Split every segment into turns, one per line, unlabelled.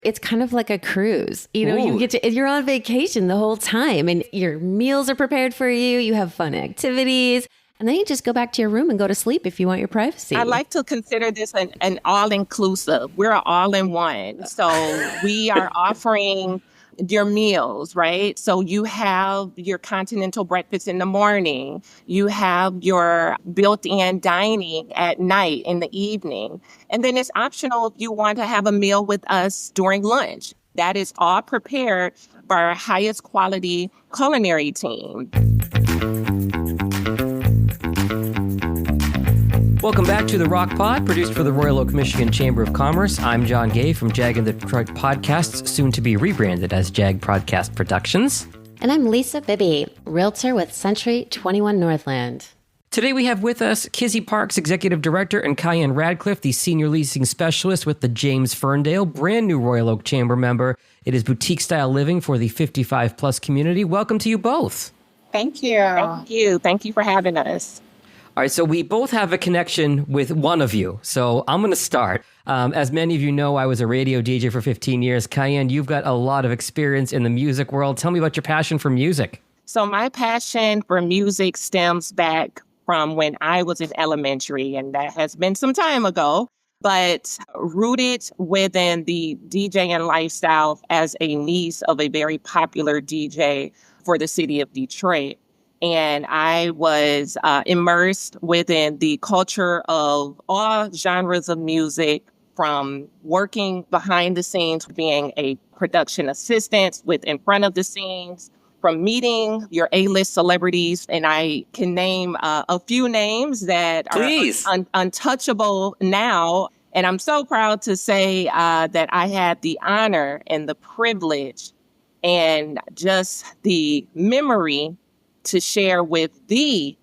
It's kind of like a cruise. You know,
Ooh.
you're on vacation the whole time and your meals are prepared for you. You have fun activities. And then you just go back to your room and go to sleep if you want your privacy.
I like to consider this an all-inclusive. We're an all-in-one. So we are offering your meals, right? So you have your continental breakfast in the morning. You have your built-in dining at night in the evening. And then it's optional if you want to have a meal with us during lunch. That is all prepared by our highest quality culinary team.
Welcome back to the ROCC Pod, produced for the Royal Oak, Michigan Chamber of Commerce. I'm John Gay from Jag and the Detroit Podcasts, soon to be rebranded as Jag Podcast Productions.
And I'm Lisa Bibby, realtor with Century 21 Northland.
Today we have with us Kizzy Parks, Executive Director, and Kai Anne Radcliffe, the Senior Leasing Specialist with the James Ferndale, brand new Royal Oak Chamber member. It is boutique-style living for the 55-plus community. Welcome to you both.
Thank you.
Thank you. Thank you for having us.
All right, so we both have a connection with one of you. So I'm going to start. As many of you know, I was a radio DJ for 15 years. Kai Anne, you've got a lot of experience in the music world. Tell me about your passion for music.
So my passion for music stems back from when I was in elementary, and that has been some time ago, but rooted within the DJing lifestyle as a niece of a very popular DJ for the city of Detroit. And I was immersed within the culture of all genres of music, from working behind the scenes, being a production assistant with in front of the scenes, from meeting your A-list celebrities. And I can name a few names that are untouchable now. And I'm so proud to say that I had the honor and the privilege and just the memory to share with the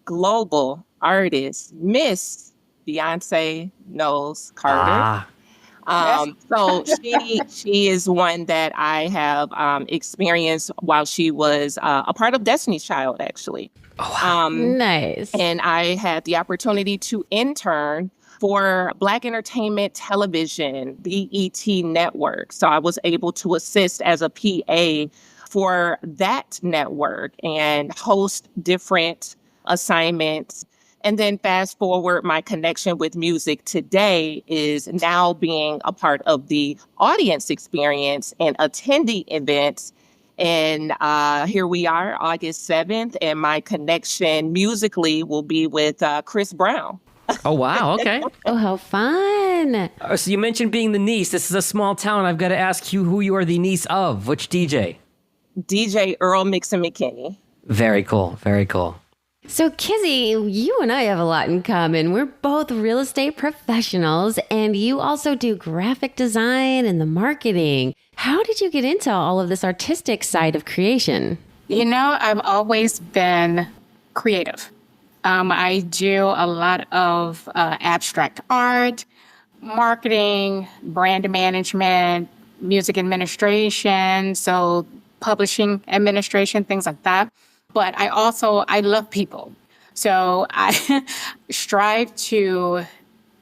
global artist, Miss Beyoncé Knowles Carter. So she is one that I have experienced while she was a part of Destiny's Child, actually.
Oh, wow.
Nice.
And I had the opportunity to intern for Black Entertainment Television, BET Network. So I was able to assist as a PA for that network and host different assignments. And then fast forward, my connection with music today is now being a part of the audience experience and attending events. And here we are, August 7th, and my connection musically will be with Chris Brown.
Oh, wow. Okay.
Oh, how fun.
So you mentioned being the niece. This is a small town. I've got to ask you who you are the niece of. Which DJ?
DJ Earl Mixon McKinney.
Very cool. Very cool.
So, Kizzy, you and I have a lot in common. We're both real estate professionals, and you also do graphic design and the marketing. How did you get into all of this artistic side of creation?
You know, I've always been creative. I do a lot of abstract art, marketing, brand management, music administration, so publishing administration, things like that. But I love people. So I strive to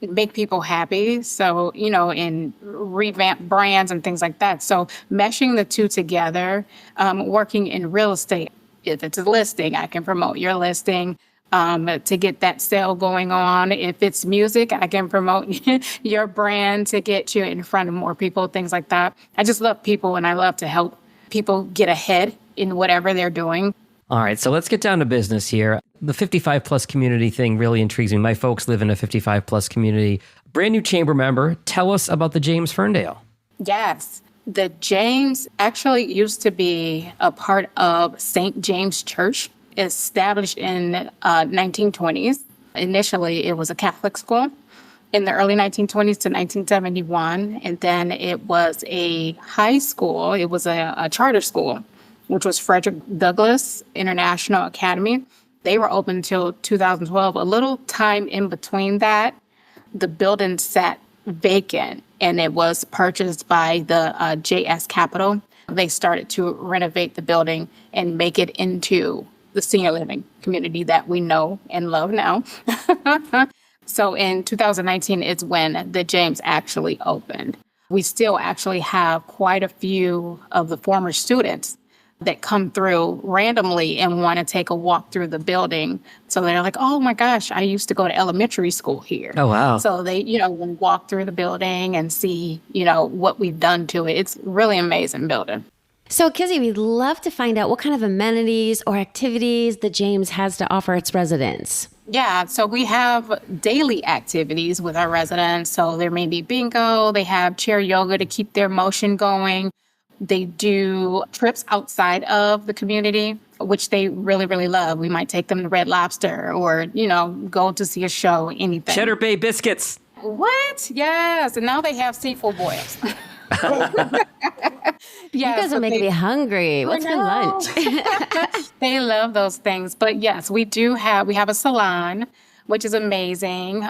make people happy. So, you know, and revamp brands and things like that. So meshing the two together, working in real estate. If it's a listing, I can promote your listing to get that sale going on. If it's music, I can promote your brand to get you in front of more people, things like that. I just love people, and I love to help people get ahead in whatever they're doing.
All right, so let's get down to business here. The 55-plus community thing really intrigues me. My folks live in a 55-plus community. Brand new chamber member, tell us about the James Ferndale.
Yes. The James actually used to be a part of St. James Church, established in 1920s. Initially, it was a Catholic school in the early 1920s to 1971. And then it was a high school. It was a charter school, which was Frederick Douglass International Academy. They were open until 2012. A little time in between that, the building sat vacant, and it was purchased by the JS Capital. They started to renovate the building and make it into the senior living community that we know and love now. So in 2019 is when the James actually opened. we still actually have quite a few of the former students that come through randomly and want to take a walk through the building. So they're like, oh my gosh, I used to go to elementary school here.
Oh, wow.
So they, will walk through the building and see, what we've done to it. It's really amazing building.
So, Kizzy, we'd love to find out what kind of amenities or activities the James has to offer its residents.
Yeah, so we have daily activities with our residents. So there may be bingo, they have chair yoga to keep their motion going. They do trips outside of the community, which they really, really love. We might take them to Red Lobster or, go to see a show, anything.
Cheddar Bay biscuits.
What? Yes. And now they have seafood boils.
You guys are making me hungry. What's for lunch?
They love those things. But yes, we have a salon, which is amazing.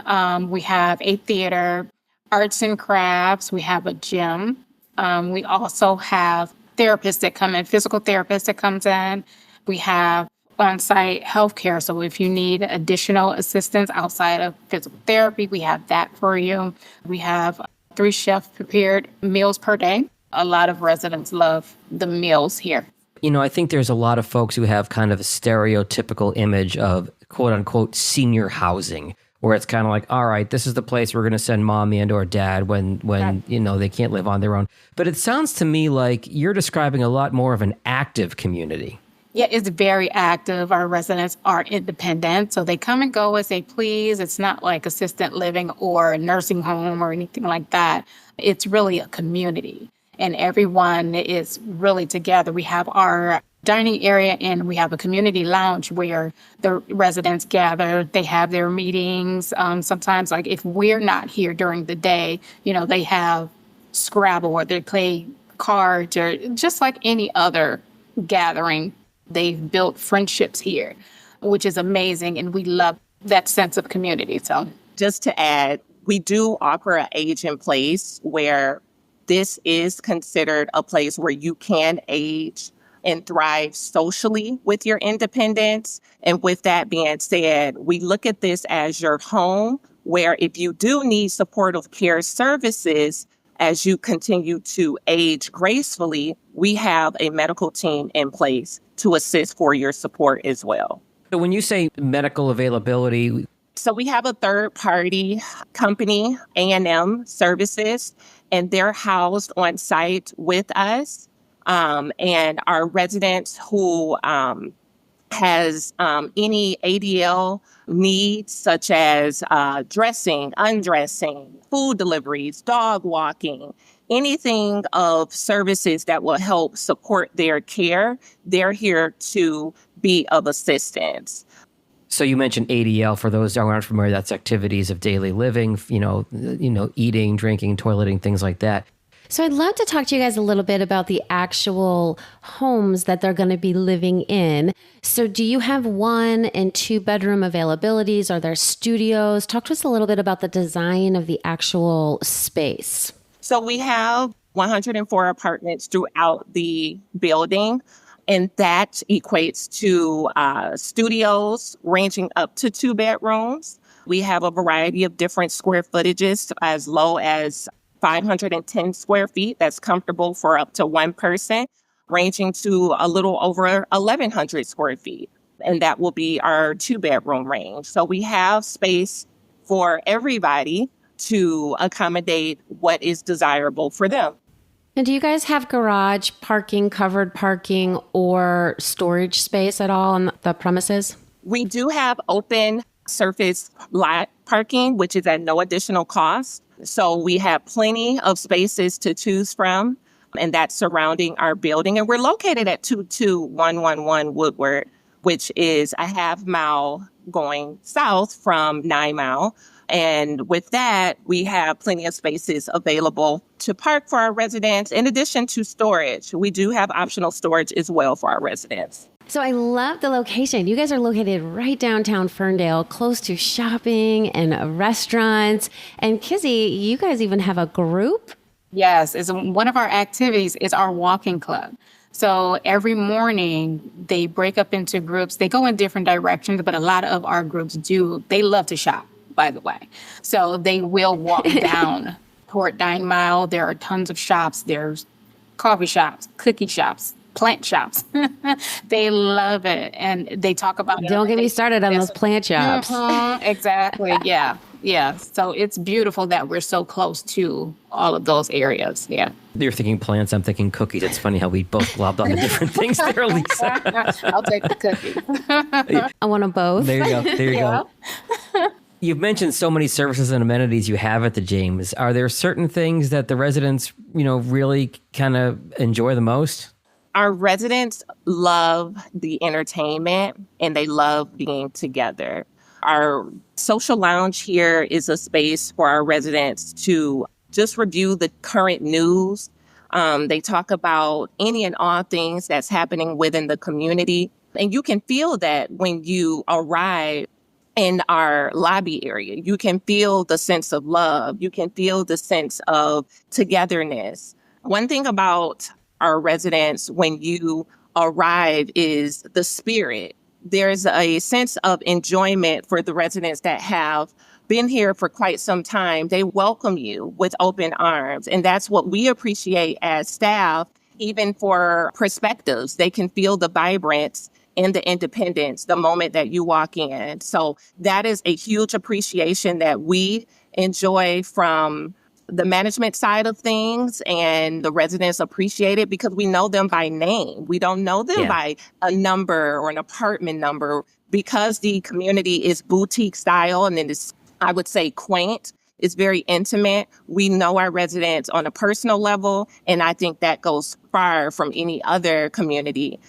We have a theater, arts and crafts. We have a gym. We also have therapists that come in, physical therapists that comes in. We have on-site healthcare. So if you need additional assistance outside of physical therapy, we have that for you. We have 3 chef-prepared meals per day. A lot of residents love the meals here.
I think there's a lot of folks who have kind of a stereotypical image of quote-unquote senior housing, where it's kind of like, all right, this is the place we're going to send mommy and or dad when they can't live on their own. But it sounds to me like you're describing a lot more of an active community.
Yeah, it's very active. Our residents are independent, so they come and go as they please. It's not like assisted living or a nursing home or anything like that. It's really a community, and everyone is really together. We have our dining area and we have a community lounge where the residents gather. They have their meetings. Sometimes, like if we're not here during the day, they have Scrabble or they play cards or just like any other gathering. They've built friendships here, which is amazing. And we love that sense of community. So
just to add, we do offer an age in place where this is considered a place where you can age and thrive socially with your independence. And with that being said, we look at this as your home, where if you do need supportive care services, as you continue to age gracefully, we have a medical team in place to assist for your support as well.
So when you say medical availability...
So we have a third-party company, A&M Services, and they're housed on site with us. And our residents who has any ADL needs, such as dressing, undressing, food deliveries, dog walking, anything of services that will help support their care, they're here to be of assistance.
So you mentioned ADL. For those who aren't familiar, that's activities of daily living, eating, drinking, toileting, things like that.
So I'd love to talk to you guys a little bit about the actual homes that they're going to be living in. So do you have 1 and 2 bedroom availabilities? Are there studios? Talk to us a little bit about the design of the actual space.
So we have 104 apartments throughout the building, and that equates to studios ranging up to 2 bedrooms. We have a variety of different square footages as low as 510 square feet. That's comfortable for up to 1 person, ranging to a little over 1,100 square feet. And that will be our 2-bedroom range. So we have space for everybody to accommodate what is desirable for them.
And do you guys have garage parking, covered parking, or storage space at all on the premises?
We do have open surface lot parking, which is at no additional cost. So we have plenty of spaces to choose from, and that's surrounding our building. And we're located at 22111 Woodward, which is a half mile going south from 9 Mile. And with that, we have plenty of spaces available to park for our residents. In addition to storage, we do have optional storage as well for our residents.
So I love the location. You guys are located right downtown Ferndale, close to shopping and restaurants. And Kizzy, you guys even have a group?
Yes, it's one of our activities is our walking club. So every morning they break up into groups. They go in different directions, but a lot of our groups they love to shop, by the way. So they will walk down Port 9 Mile, there are tons of shops. There's coffee shops, cookie shops, plant shops. They love it. And they talk about it.
Don't get me started on those plant shops.
Exactly. Yeah. Yeah. So it's beautiful that we're so close to all of those areas. Yeah.
You're thinking plants, I'm thinking cookies. It's funny how we both globbed on the different things there, Lisa.
I'll take the cookies.
I want them both.
There you go. There you go. You've mentioned so many services and amenities you have at the James. Are there certain things that the residents, really kind of enjoy the most?
Our residents love the entertainment and they love being together. Our social lounge here is a space for our residents to just review the current news. They talk about any and all things that's happening within the community. And you can feel that when you arrive in our lobby area. You can feel the sense of love. You can feel the sense of togetherness. One thing about our residents when you arrive is the spirit. There's a sense of enjoyment for the residents that have been here for quite some time. They welcome you with open arms. And that's what we appreciate as staff. Even for Prospectives, they can feel the vibrance and the independence the moment that you walk in. So that is a huge appreciation that we enjoy from the management side of things, and the residents appreciate it because we know them by name. We don't know them by a number or an apartment number because the community is boutique style and it is, I would say, quaint. It's very intimate. We know our residents on a personal level, and I think that goes far from any other community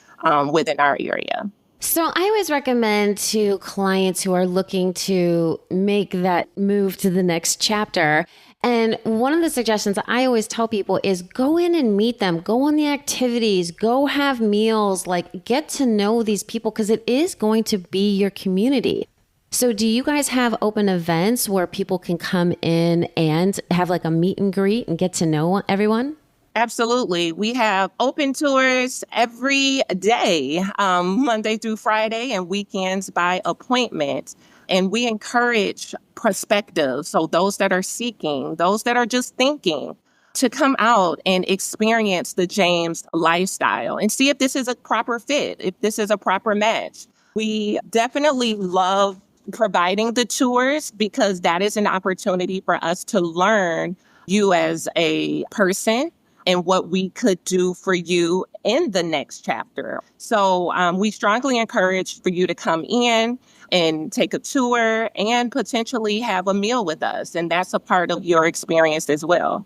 within our area.
So I always recommend to clients who are looking to make that move to the next chapter. And one of the suggestions I always tell people is go in and meet them, go on the activities, go have meals, like get to know these people because it is going to be your community. So do you guys have open events where people can come in and have like a meet and greet and get to know everyone?
Absolutely. We have open tours every day, Monday through Friday, and weekends by appointment. And we encourage prospective, so those that are seeking, those that are just thinking, to come out and experience the James lifestyle and see if this is a proper fit, if this is a proper match. We definitely love providing the tours because that is an opportunity for us to learn you as a person and what we could do for you in the next chapter. So we strongly encourage for you to come in and take a tour and potentially have a meal with us. And that's a part of your experience as well.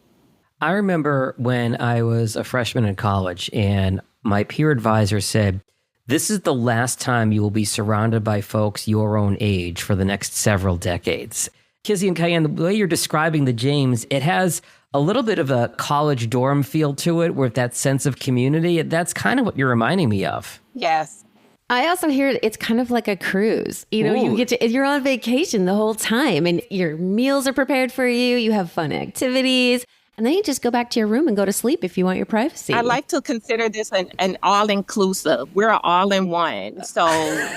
I remember when I was a freshman in college and my peer advisor said, this is the last time you will be surrounded by folks your own age for the next several decades. Kizzy and Kai Anne, the way you're describing the James, it has a little bit of a college dorm feel to it, with that sense of community. That's kind of what you're reminding me of.
Yes.
I also hear it's kind of like a cruise. You're on vacation the whole time and your meals are prepared for you. You have fun activities. And then you just go back to your room and go to sleep if you want your privacy.
I like to consider this an all-inclusive. We're an all-in-one. So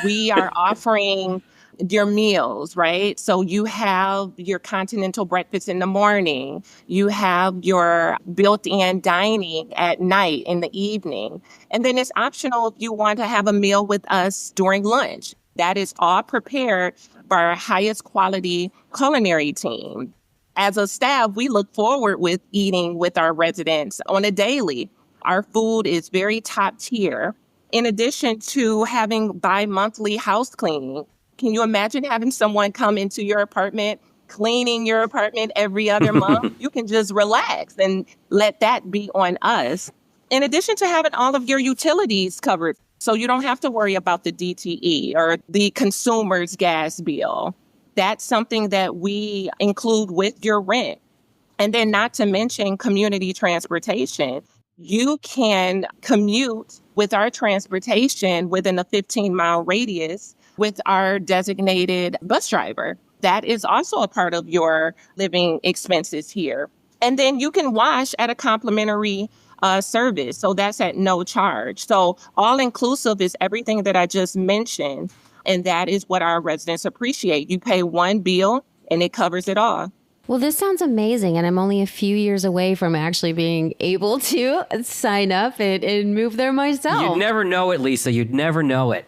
we are offering your meals, right? So you have your continental breakfast in the morning. You have your built-in dining at night in the evening. And then it's optional if you want to have a meal with us during lunch. That is all prepared by our highest quality culinary team. As a staff, we look forward with eating with our residents on a daily. Our food is very top tier. In addition to having bi-monthly house cleaning, can you imagine having someone come into your apartment, cleaning your apartment every other month? You can just relax and let that be on us. In addition to having all of your utilities covered, so you don't have to worry about the DTE or the consumer's gas bill. That's something that we include with your rent. And then not to mention community transportation. You can commute with our transportation within a 15-mile radius with our designated bus driver. That is also a part of your living expenses here. And then you can wash at a complimentary service. So that's at no charge. So all inclusive is everything that I just mentioned. And that is what our residents appreciate. You pay one bill and it covers it all.
Well, this sounds amazing. And I'm only a few years away from actually being able to sign up and move there myself.
You'd never know it, Lisa. You'd never know it.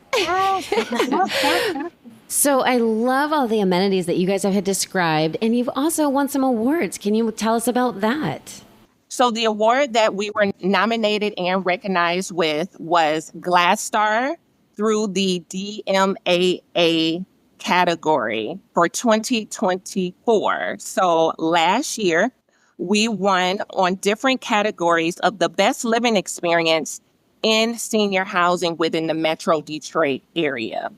So I love all the amenities that you guys have described. And you've also won some awards. Can you tell us about that?
So the award that we were nominated and recognized with was GLAStar through the DMAA category for 2024. So last year, we won on different categories of the best living experience in senior housing within the Metro Detroit area.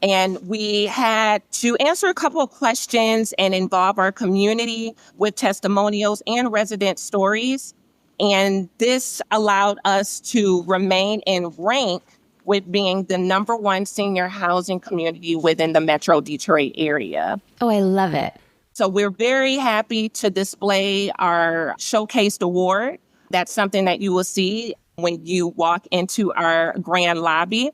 And we had to answer a couple of questions and involve our community with testimonials and resident stories. And this allowed us to remain in rank with being the #1 senior housing community within the Metro Detroit area.
Oh, I love it.
So we're very happy to display our showcased award. That's something that you will see when you walk into our grand lobby.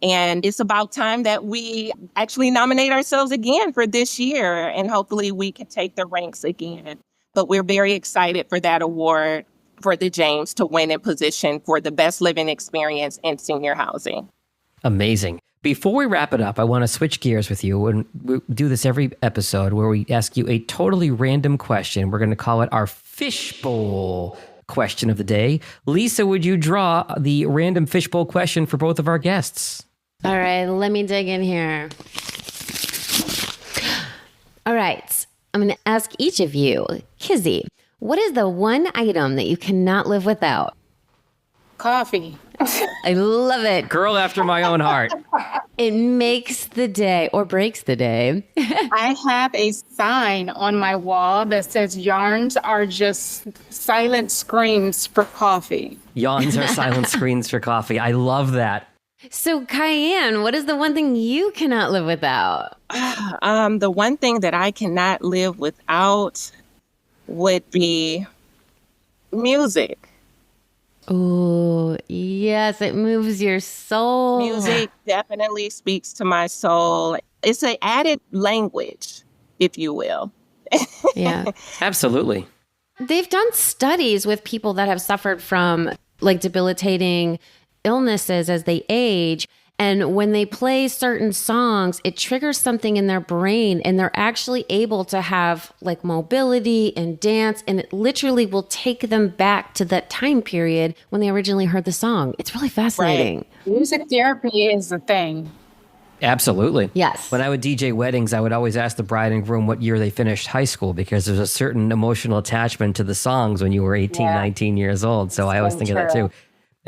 And it's about time that we actually nominate ourselves again for this year, and hopefully we can take the ranks again. But we're very excited for that award for the James to win in position for the best living experience in senior housing.
Amazing. Before we wrap it up, I want to switch gears with you. And we do this every episode where we ask you a totally random question. We're going to call it our Fishbowl question of the day. Lisa, would you draw the random Fishbowl question for both of our guests?
All right, let me dig in here. All right, I'm going to ask each of you. Kizzy, what is the one item that you cannot live without?
Coffee.
I love it.
Girl after my own heart.
It makes the day or breaks the day.
I have a sign on my wall that says yarns are just silent screams for coffee.
Yawns are silent screens for coffee. I love that.
So, Kai Anne, what is the one thing you cannot live without?
The one thing that I cannot live without would be music.
Oh, yes, it moves your soul.
Music definitely speaks to my soul. It's an added language, if you will.
Yeah.
Absolutely.
They've done studies with people that have suffered from like debilitating illnesses as they age. And when they play certain songs, it triggers something in their brain and they're actually able to have like mobility and dance. And it literally will take them back to that time period when they originally heard the song. It's really fascinating.
Right.
Music therapy is a thing.
Absolutely.
Yes.
When I would DJ weddings, I would always ask the bride and groom what year they finished high school because there's a certain emotional attachment to the songs when you were 18, 19 years old. So I always think of that too.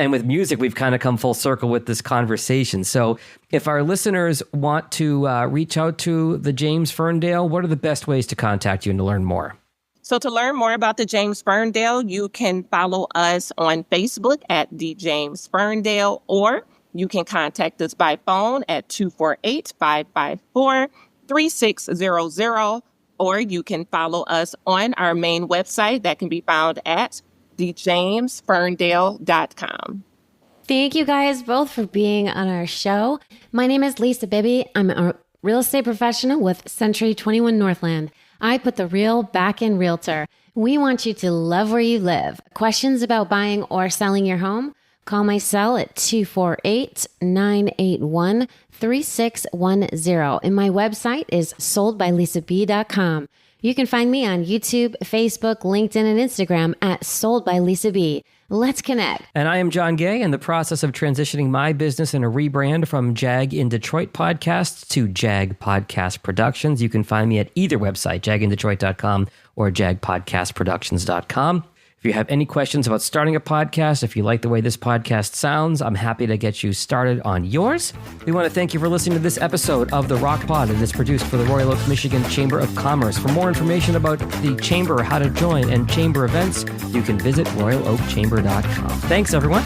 And with music, we've kind of come full circle with this conversation. So if our listeners want to reach out to the James Ferndale, what are the best ways to contact you and to learn more?
So to learn more about the James Ferndale, you can follow us on Facebook at the James Ferndale, or you can contact us by phone at 248-554-3600, or you can follow us on our main website that can be found at thejamesferndale.com.
Thank you guys both for being on our show. My name is Lisa Bibby. I'm a real estate professional with Century 21 Northland. I put the real back in realtor. We want you to love where you live. Questions about buying or selling your home? Call my cell at 248-981-3610. And my website is soldbylisab.com. You can find me on YouTube, Facebook, LinkedIn, and Instagram at Sold by Lisa B. Let's connect.
And I am John Gay, in the process of transitioning my business in a rebrand from Jag in Detroit Podcasts to Jag Podcast Productions. You can find me at either website, jagindetroit.com or jagpodcastproductions.com. If you have any questions about starting a podcast, if you like the way this podcast sounds, I'm happy to get you started on yours. We want to thank you for listening to this episode of the ROCC Pod. It is produced for the Royal Oak, Michigan Chamber of Commerce. For more information about the Chamber, how to join, and Chamber events, you can visit royaloakchamber.com. Thanks, everyone.